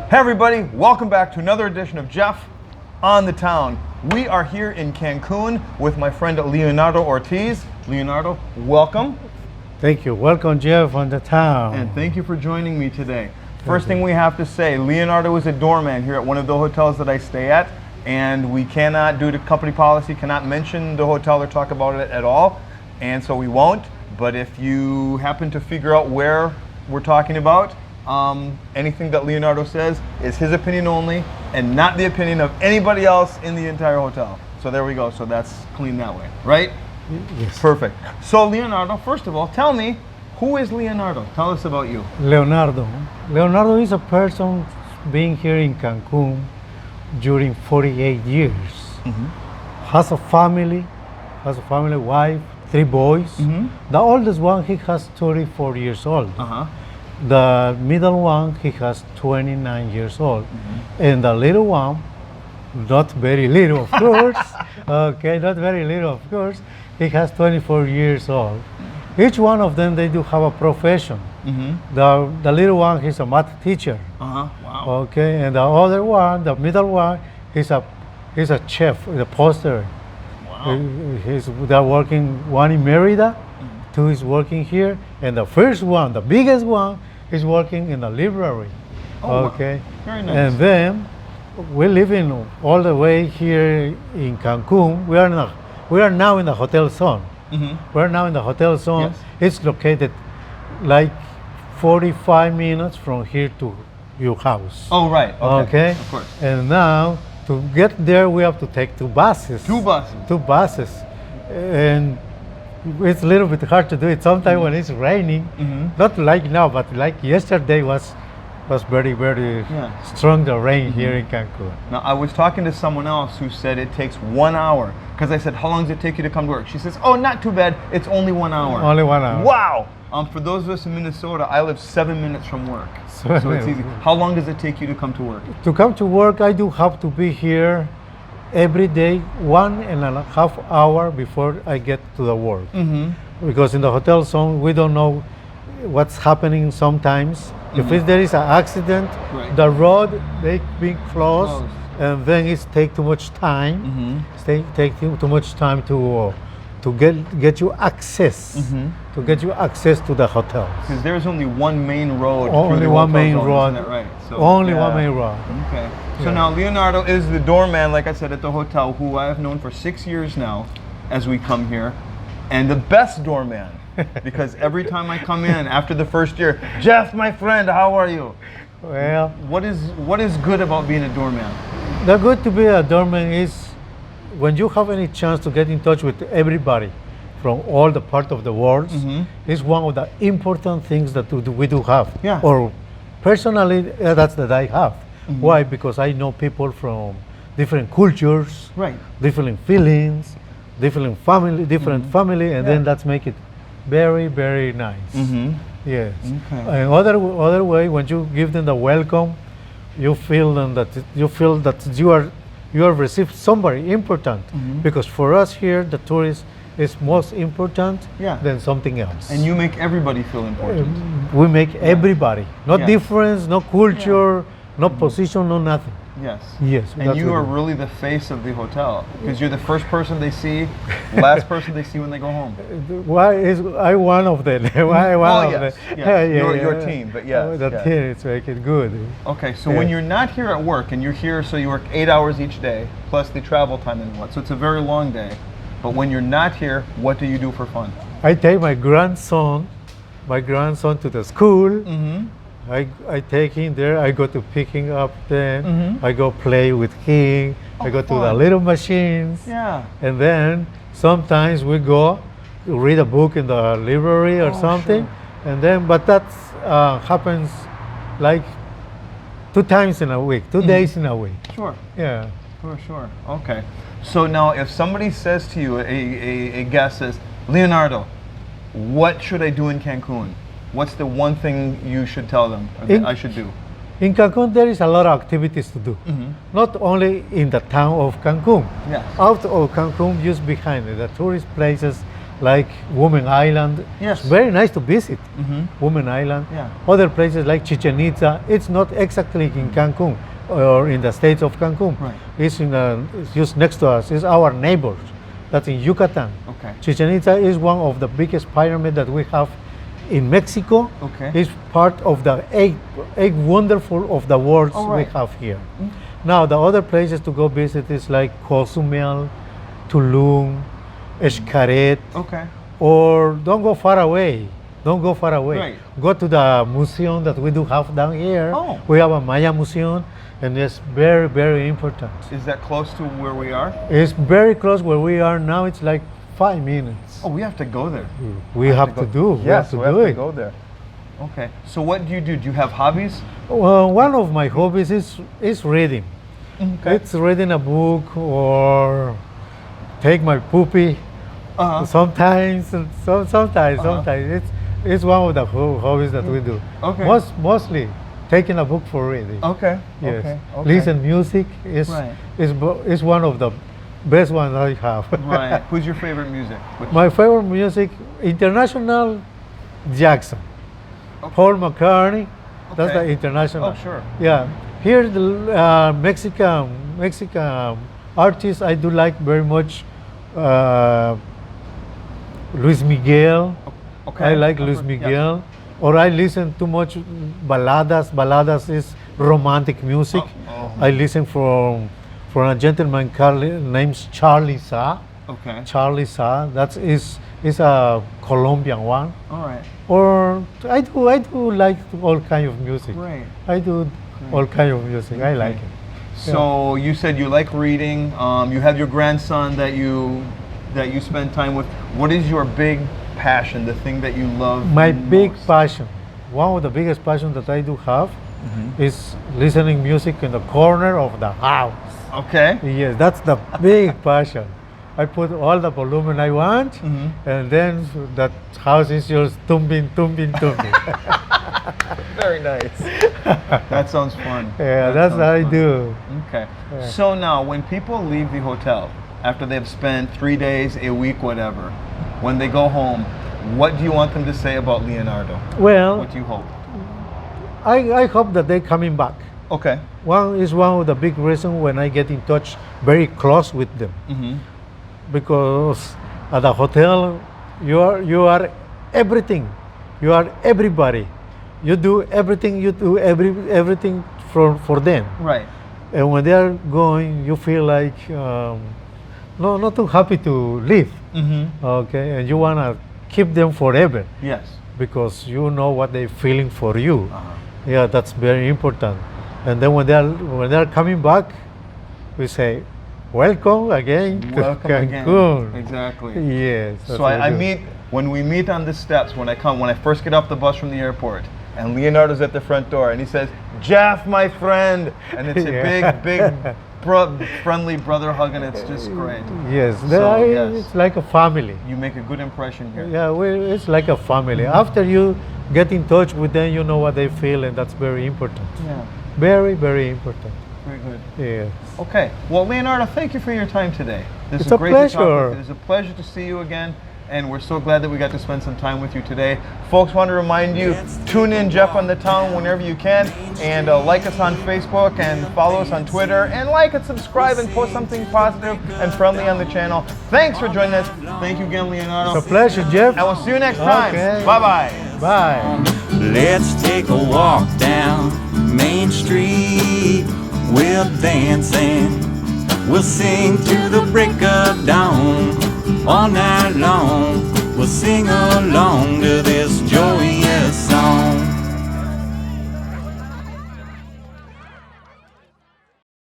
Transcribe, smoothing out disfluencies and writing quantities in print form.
Hey everybody, welcome back to another edition of Jeff on the Town. We are here in Cancun with my friend Leonardo Ortiz. Leonardo, welcome. Thank you. Welcome, Jeff, on the town. And thank you for joining me today. First thing we have to say, Leonardo is a doorman here at one of the hotels that I stay at, and we cannot, due to company policy, cannot mention the hotel or talk about it at all, and so we won't. But if you happen to figure out where we're talking about, anything that Leonardo says is his opinion only and not the opinion of anybody else in the entire hotel. So there we go. So that's clean that way, right? Yes. Perfect. So Leonardo, first of all, tell me, who is Leonardo? Tell us about you. Leonardo. Leonardo is a person being here in Cancun during 48 years. Has a family, wife, 3 boys. The oldest one, he has 34 years old. The middle one, he has 29 years old. And the little one, not very little, of course. Okay, not very little, of course. He has 24 years old. Each one of them, they do have a profession. The little one, he's a math teacher. Wow. Okay, and the other one, the middle one, he's a chef, a poster. Wow. They're working, one in Merida, 2 is working here, and the first one, the biggest one, is working in the library. Okay, wow. Very nice. And then we live in all the way here in Cancun. We are now in the hotel zone. We're now in the hotel zone. Yes. It's located like 45 minutes from here to your house. Oh, right. Okay. Of course. And now to get there, we have to take 2 buses. 2 buses. 2 buses, and it's a little bit hard to do it sometimes when it's raining. Not like now, but like yesterday was very, very strong, the rain here in Cancun. Now, I was talking to someone else who said it takes 1 hour. Because I said, how long does it take you to come to work? She says, oh, not too bad. It's only 1 hour. Only 1 hour. Wow. For those of us in Minnesota, I live 7 minutes from work. So it's easy. How long does it take you to come to work? To come to work, I do have to be here every day 1.5 hours before I get to the work. Because in the hotel zone, we don't know what's happening sometimes. If there is an accident, the road they be closed, and then it take too much time. Take too much time to get you access to to the hotel. Because there's only one main road. Only one main road. Isn't that right? So, only one main road. Okay. So now Leonardo is the doorman, like I said, at the hotel, who I have known for 6 years now, as we come here, and the best doorman. Because every time I come in after the first year, Jeff, my friend, how are you? Well, what is good about being a doorman? The good to be a doorman is when you have any chance to get in touch with everybody from all the part of the world. It's one of the important things that we do have. Or personally, that's that I have. Why? Because I know people from different cultures, different feelings, different family, and then that's make it very, very nice. Yes. Okay. And other way, when you give them the welcome, you feel that you are received somebody important. Because for us here, the tourist is most important than something else. And you make everybody feel important. We make everybody, no difference, no culture, no position, no nothing. Yes. And you are really the face of the hotel, because you're the first person they see, last person they see when they go home. Why is I one of them? Why one of them? Your team, but the team is making good. Okay, so when you're not here at work, and you're here, so you work 8 hours each day, plus the travel time and what, so it's a very long day. But when you're not here, what do you do for fun? I take my grandson to the school. I take him there. I go to pick him up. Then I go play with him. I go to the little machines. And then sometimes we go read a book in the library or something. And then, but that happens like 2 times in a week, 2 days in a week. Yeah. Sure. Okay. So now, if somebody says to you, a guest says, Leonardo, what should I do in Cancun? What's the one thing you should tell them, or that I should do? In Cancun, there is a lot of activities to do. Not only in the town of Cancun. Out of Cancun, just behind it, the tourist places like Woman Island. Yes. It's very nice to visit. Mhm. Woman Island. Yeah. Other places like Chichen Itza. It's not exactly in Cancun or in the states of Cancun. Right. It's just next to us. It's our neighbors. That's in Yucatan. Okay. Chichen Itza is one of the biggest pyramids that we have in Mexico. Okay. It's part of the eight wonderful of the worlds Oh, right. we have here. Now the other places to go visit is like Cozumel, Tulum, Xcaret, Okay. or don't go far away. Don't go far away. Right. Go to the museum that we do have down here. Oh. We have a Maya museum, and it's very, very important. Is that close to where we are? It's very close where we are now. It's like 5 minutes. Oh, we have to go there. We have to do. We Yes, have we to do have to it. go there. Okay. So what do you do? Do you have hobbies? Well, one of my hobbies is reading. Okay. It's reading a book or take my poopy. Uh-huh. Sometimes, sometimes it's one of the hobbies that we do. Okay. Mostly taking a book for reading. Okay. Yes. Okay. Okay. Listen music Right. is one of the best ones I have. Right. Who's your favorite music? My favorite music, international, Jackson, Okay. Paul McCartney. That's Okay. the international. Oh, sure. Yeah. Here the Mexican artists I do like very much. Luis Miguel. Okay. I like I've Luis heard- Miguel. Or I listen too much baladas. Baladas is romantic music. Oh. I listen from a gentleman named Charlie Sa. Okay. Charlie Sa. That is a Colombian one. All right. Or I do like all kind of music. Great. I do all kind of music. I like it. So you said you like reading. You have your grandson that you spend time with. What is your big passion? The thing that you love? My most? big passion, one of the biggest passions that I do have, is listening music in the corner of the house. Okay. Yes, that's the big passion. I put all the volume I want, and then that house is just tumbing. Very nice. That sounds fun. Yeah, That that's sounds what I fun. do. Okay. Yeah. So now, when people leave the hotel after they've spent 3 days, a week, whatever, when they go home, what do you want them to say about Leonardo? Well, What do you hope? I hope that they're coming back. Okay. One of the big reasons when I get in touch very close with them, because at the hotel you are everything, you are everybody, you do everything, everything for them. Right. And when they are going, you feel like not too happy to leave. Okay, and you wanna keep them forever Yes. because you know what they're feeling for you. Uh-huh. Yeah, that's very important. And then when they are coming back, we say, "Welcome again to Welcome Cancun." again. Exactly. Yes. that's So what I we do. meet, when we meet on the steps, when I first get off the bus from the airport, and Leonardo's at the front door, and he says, "Jeff, my friend," and it's a Yeah. big, friendly brother hug, and it's just great. Yes, So, yes. it's like a family. You make a good impression here. Yeah, it's like a family. After you get in touch with them, you know what they feel, and that's very important. Yeah. Very, very important. Very good. Yes. Okay. Well, Leonardo, thank you for your time today. This It's is a great to talk pleasure. with you. It's a pleasure to see you again, and we're so glad that we got to spend some time with you today. Folks, want to remind you, tune in Jeff on the Town whenever you can, and like us on Facebook and follow us on Twitter, and like and subscribe and post something positive and friendly on the channel. Thanks for joining us. Thank you again, Leonardo. It's a pleasure, Jeff. And we'll see you next time. Okay. Bye-bye. Bye. Let's take a walk down Main Street. We'll dance and we'll sing to the break of dawn. All night long, we'll sing along to this